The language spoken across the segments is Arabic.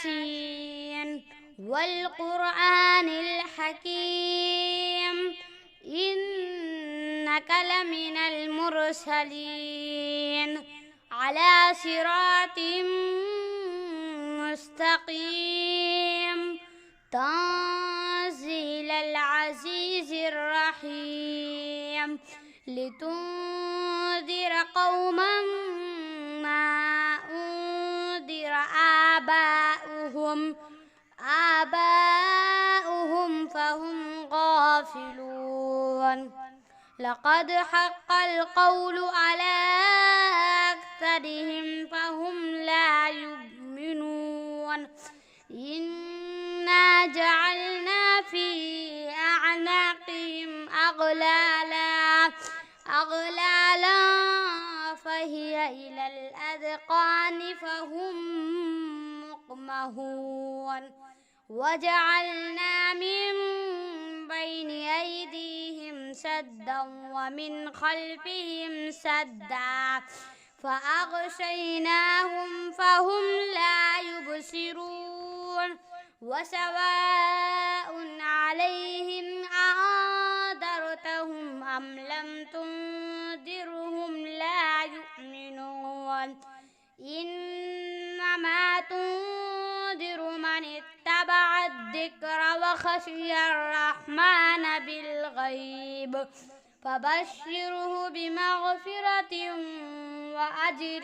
ياسين والقرآن الحكيم إنك لمن المرسلين على صراط مستقيم تنزيل العزيز الرحيم لتنذر قوما ما أنذر آباؤهم فهم غافلون لقد حق القول على أكثرهم فهم لا يؤمنون إنا جعلنا في أعناقهم أغلالا فهي إلى الأذقان فهم مقمحون وجعلنا من بين أيديهم سدا ومن خلفهم سدا فأغشيناهم فهم لا يبصرون وسواء عليهم أنذرتهم أم لم تنذرهم لا يؤمنون إنما تنذر من اتبع الذكر وخشي الرحمن بالغيب فبشره بمغفرة وأجر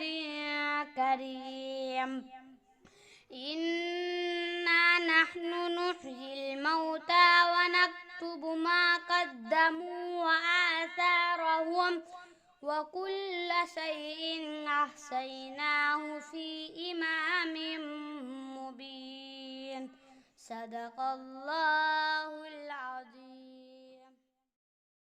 كريم إنا نحن نحيي الموتى ونكتب ما قدموا وآثارهم وكل شيء أحصيناه في إمام مبين صدق الله العظيم.